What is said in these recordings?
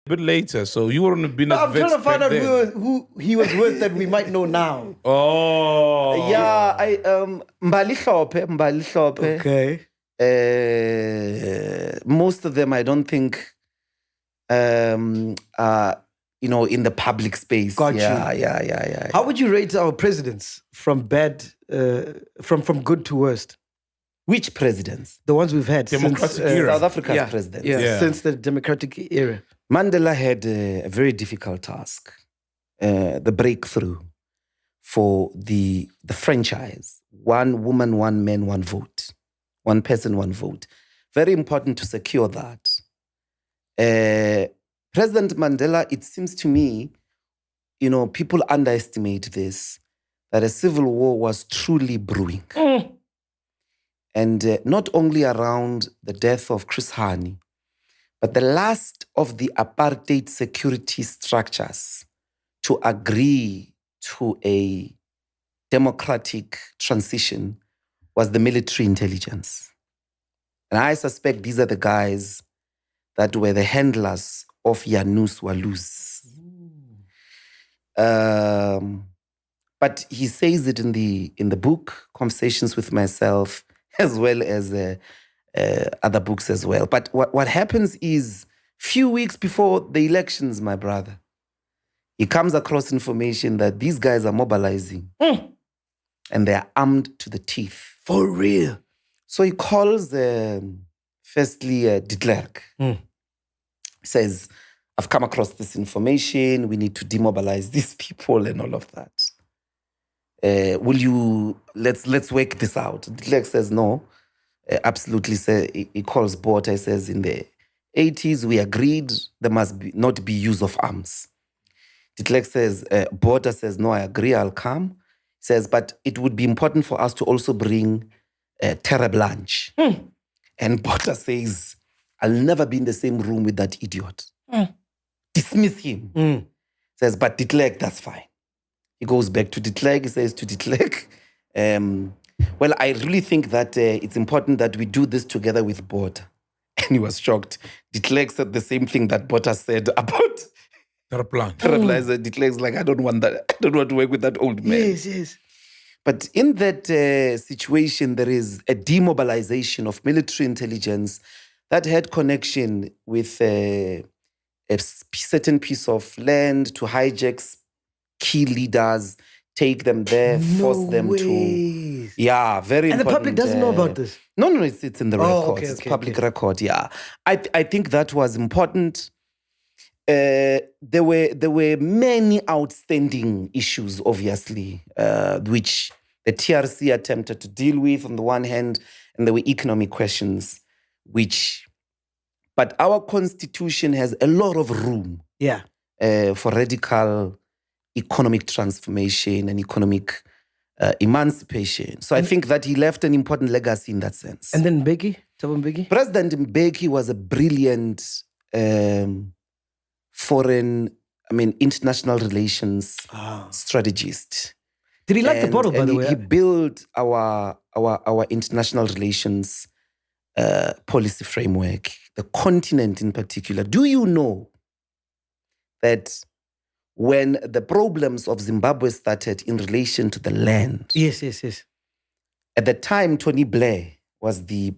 a bit later, so you wouldn't have been No, at I'm trying to find out then. who he was with that we might know now. Oh. Yeah, Mbali Hlophe. Okay. Most of them, I don't think, are, in the public space. Got you. Yeah. How would you rate our presidents from bad, from good to worst? Which presidents? The ones we've had Democratic since era. South Africa's presidents. Yeah, since the democratic era. Mandela had a very difficult task, the breakthrough for the franchise. One woman, one man, one vote. One person, one vote. Very important to secure that. President Mandela, it seems to me, people underestimate this, that a civil war was truly brewing. And not only around the death of Chris Hani, but the last of the apartheid security structures to agree to a democratic transition was the military intelligence. And I suspect these are the guys that were the handlers of Janus Walus. But he says it in the book, Conversations with Myself, as well as other books as well. But what happens is, few weeks before the elections, my brother, he comes across information that these guys are mobilizing and they are armed to the teeth. For real. So he calls, firstly, de Klerk. He says, I've come across this information. We need to demobilize these people and all of that. Let's work this out. De Klerk says, no, absolutely. He calls Botha. He says, in the 80s, we agreed there must not be use of arms. De Klerk says, Botha says, no, I agree, I'll come. He says, but it would be important for us to also bring Terre Blanche. And Botha says, I'll never be in the same room with that idiot. Dismiss him. Says, but de Klerk, that's fine. He goes back to de Klerk. He says to de Klerk, well, I really think that it's important that we do this together with Botha. And he was shocked. De Klerk said the same thing that Botha said about Terre Blanche. De Klerk's like, I don't want that. I don't want to work with that old man. Yes. But in that situation, there is a demobilization of military intelligence that had connection with a certain piece of land to hijack key leaders, take them there, force them to... Yeah, very and important. the public doesn't know about this? No, it's in the records. Okay, It's public record, yeah. I think that was important. There were many outstanding issues, obviously, which the TRC attempted to deal with on the one hand, and there were economic questions, but our constitution has a lot of room for radical economic transformation and economic emancipation. So I think that he left an important legacy in that sense. And then Mbeki, Thabo Mbeki? President Mbeki was a brilliant international relations strategist. Did he like the bottle, by the way? He built our international relations policy framework, the continent in particular. Do you know that when the problems of Zimbabwe started in relation to the land? Yes. At the time, Tony Blair was the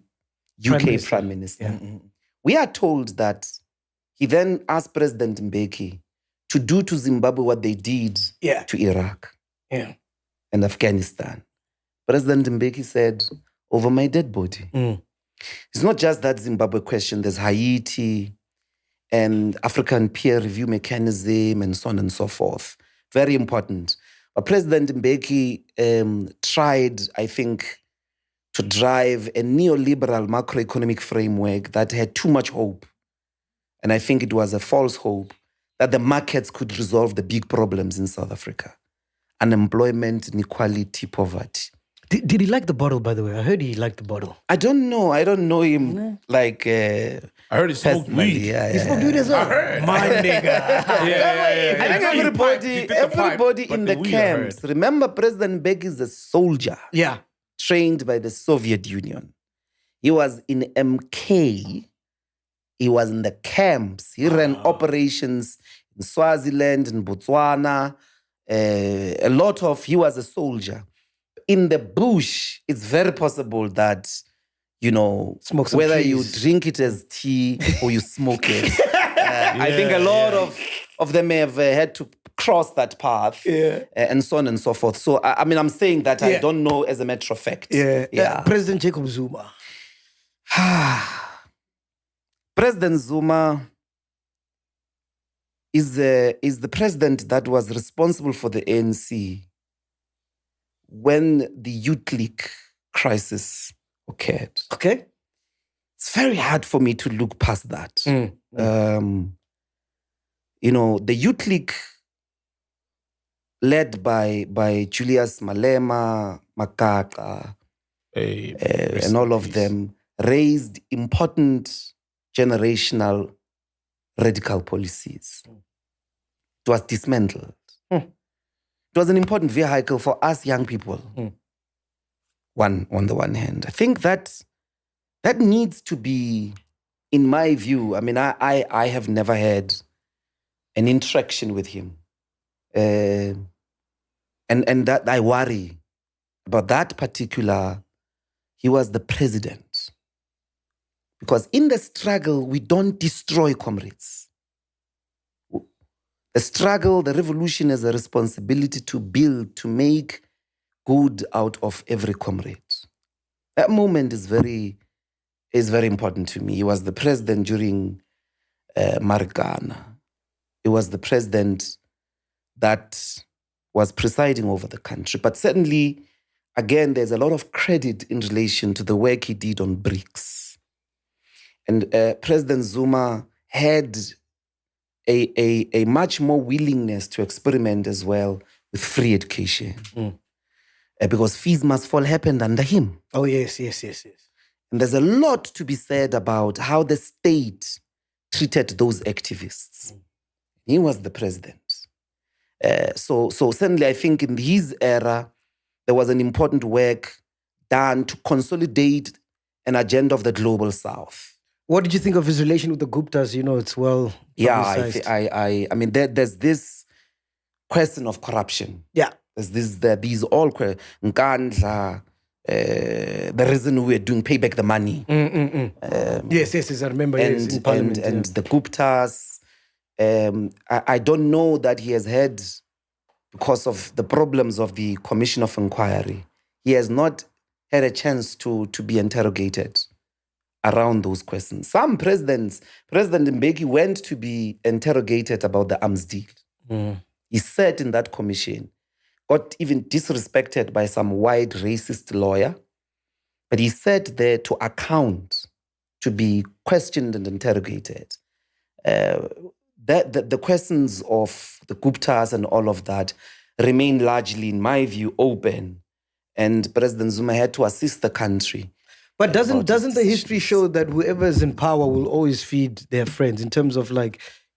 UK Prime Minister. Yeah. We are told that he then asked President Mbeki to do to Zimbabwe what they did to Iraq and Afghanistan. President Mbeki said, over my dead body. It's not just that Zimbabwe question. There's Haiti and African peer review mechanism and so on and so forth. Very important. But President Mbeki tried, I think, to drive a neoliberal macroeconomic framework that had too much hope. And I think it was a false hope that the markets could resolve the big problems in South Africa. Unemployment, inequality, poverty. Did he like the bottle, by the way? I heard he liked the bottle. I don't know. I don't know him like... I heard he smoked weed. He smoked weed as well? My nigga. I think everybody in the camps... Remember, President Mbeki is a soldier. Yeah. Trained by the Soviet Union. He was in MK He was in the camps. He ran operations in Swaziland, in Botswana. He was a soldier. In the bush, it's very possible that, Smoke some whether trees. you drink it as tea or you smoke it. I think a lot of them have had to cross that path and so on and so forth. So, I'm saying that I don't know as a matter of fact. President Jacob Zuma. President Zuma is the president that was responsible for the ANC when the youth league crisis occurred. Okay. It's very hard for me to look past that. The youth league led by Julius Malema, Makaka, and all of them raised important generational radical policies. It was dismantled. It was an important vehicle for us young people. On the one hand, I think that needs to be, in my view, I have never had an interaction with him. And that I worry about that particular, he was the president. Because in the struggle, we don't destroy comrades. The struggle, the revolution is a responsibility to build, to make good out of every comrade. That moment is very important to me. He was the president during Marikana. He was the president that was presiding over the country. But certainly, again, there's a lot of credit in relation to the work he did on BRICS. And President Zuma had a much more willingness to experiment as well with free education. Because fees must fall happened under him. Oh, yes. And there's a lot to be said about how the state treated those activists. He was the president. So certainly I think in his era, there was an important work done to consolidate an agenda of the global South. What did you think of his relation with the Guptas? It's well publicized. There's this question of corruption. Yeah. These all Nkandla, the reason we're doing payback the money. Yes, I remember. In Parliament, and the Guptas. I don't know that he has had, because of the problems of the Commission of Inquiry, he has not had a chance to be interrogated around those questions. Some President Mbeki went to be interrogated about the arms deal. He sat in that commission, got even disrespected by some white racist lawyer, but he sat there to account, to be questioned and interrogated. The questions of the Guptas and all of that remain largely, in my view, open. And President Zuma had to assist the country. But doesn't the history show that whoever is in power will always feed their friends, in terms of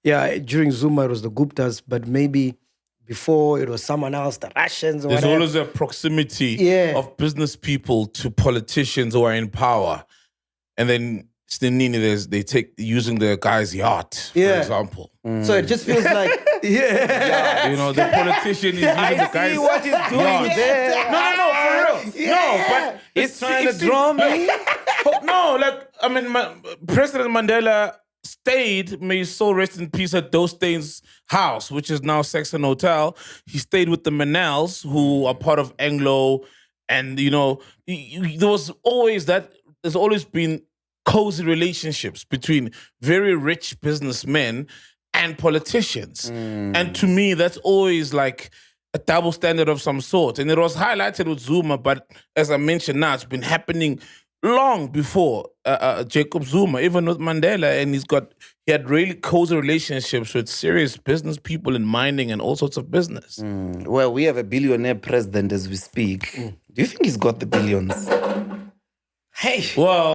during Zuma it was the Guptas, but maybe before it was someone else, the Russians or There's whatever. always a proximity of business people to politicians who are in power. And then they take using the guy's yacht, for example. So it just feels like, the politician is using the guy's see what he's doing yacht. there. No, for real. No, but He's trying to draw me. President Mandela stayed, may his soul rest in peace, at Dostein's house, which is now Saxon Hotel. He stayed with the Manels, who are part of Anglo. And, there's always been cozy relationships between very rich businessmen and politicians. And to me, that's always like a double standard of some sort. And it was highlighted with Zuma, but as I mentioned now, it's been happening long before Jacob Zuma, even with Mandela. And he had really cozy relationships with serious business people in mining and all sorts of business. Well, we have a billionaire president as we speak. Do you think he's got the billions? hey. Well,